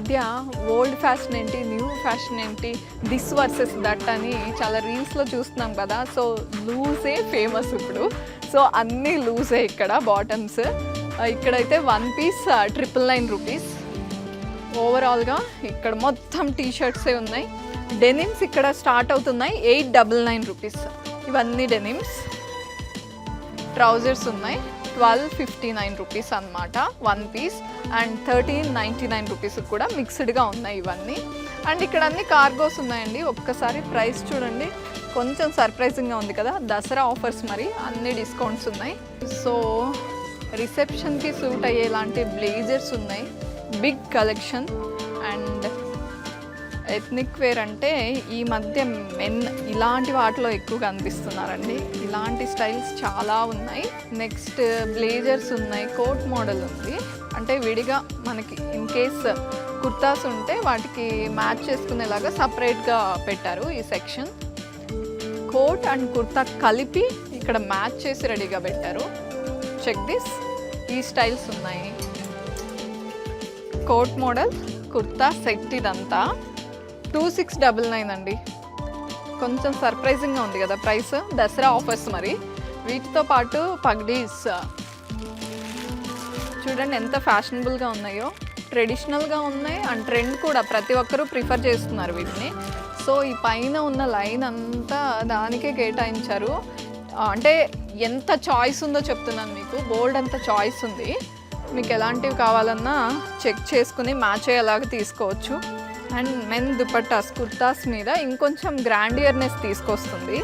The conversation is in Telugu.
మధ్య ఓల్డ్ ఫ్యాషన్ ఏంటి, న్యూ ఫ్యాషన్ ఏంటి, దిస్ వర్సెస్ దట్ అని చాలా రీల్స్లో చూస్తున్నాం కదా. సో లూజే ఫేమస్ ఇప్పుడు. సో అన్నీ లూజే ఇక్కడ బాటమ్స్. ఇక్కడైతే 1 పీస్ 999 రూపీస్. ఓవరాల్గా ఇక్కడ మొత్తం టీ షర్ట్సే ఉన్నాయి. డెనిమ్స్ ఇక్కడ స్టార్ట్ అవుతున్నాయి 899 రూపీస్. ఇవన్నీ డెనిమ్స్. ట్రౌజర్స్ ఉన్నాయి 1259 రూపీస్ అన్నమాట 1 పీస్. అండ్ 1399 రూపీస్ కూడా మిక్స్డ్గా ఉన్నాయి ఇవన్నీ. అండ్ ఇక్కడ అన్ని కార్గోస్ ఉన్నాయండి. ఒక్కసారి ప్రైస్ చూడండి, కొంచెం సర్ప్రైజింగ్గా ఉంది కదా. దసరా ఆఫర్స్ మరి, అన్ని డిస్కౌంట్స్ ఉన్నాయి. సో రిసెప్షన్కి సూట్ అయ్యేలాంటి బ్లేజర్స్ ఉన్నాయి, big collection. And ethnic wear అంటే ఈ మధ్య మెన్ ఇలాంటి వాటిలో ఎక్కువ కనిపిస్తున్నారండి. ఇలాంటి స్టైల్స్ చాలా ఉన్నాయి. నెక్స్ట్ బ్లేజర్స్ ఉన్నాయి, కోట్ మోడల్ ఉంది. అంటే విడిగా మనకి ఇన్ కేస్ కుర్తాస్ ఉంటే వాటికి మ్యాచ్ చేసుకునేలాగా సపరేట్గా పెట్టారు ఈ సెక్షన్. కోట్ అండ్ కుర్తా కలిపి ఇక్కడ మ్యాచ్ చేసి రెడీగా పెట్టారు. చెక్ దిస్, ఈ స్టైల్స్ ఉన్నాయి. కోట్ మోడల్ కుర్తా సెట్ ఇదంతా 2699 అండి. కొంచెం సర్ప్రైజింగ్గా ఉంది కదా ప్రైస్. దసరా ఆఫర్స్ మరి. వీటితో పాటు పగ్డీస్ చూడండి ఎంత ఫ్యాషనబుల్గా ఉన్నాయో. ట్రెడిషనల్గా ఉన్నాయి అండ్ ట్రెండ్ కూడా, ప్రతి ఒక్కరూ ప్రిఫర్ చేస్తున్నారు వీటిని. సో ఈ పైన ఉన్న లైన్ అంతా దానికే కేటాయించారు. అంటే ఎంత చాయిస్ ఉందో చెప్తున్నాను మీకు. బోల్డ్ అంత చాయిస్ ఉంది. మీకు ఎలాంటివి కావాలన్నా చెక్ చేసుకుని మ్యాచ్ అయ్యేలాగా తీసుకోవచ్చు. అండ్ మెన్ దుపట్టాస్ కుర్తాస్ మీద ఇంకొంచెం గ్రాండియర్నెస్ తీసుకొస్తుంది.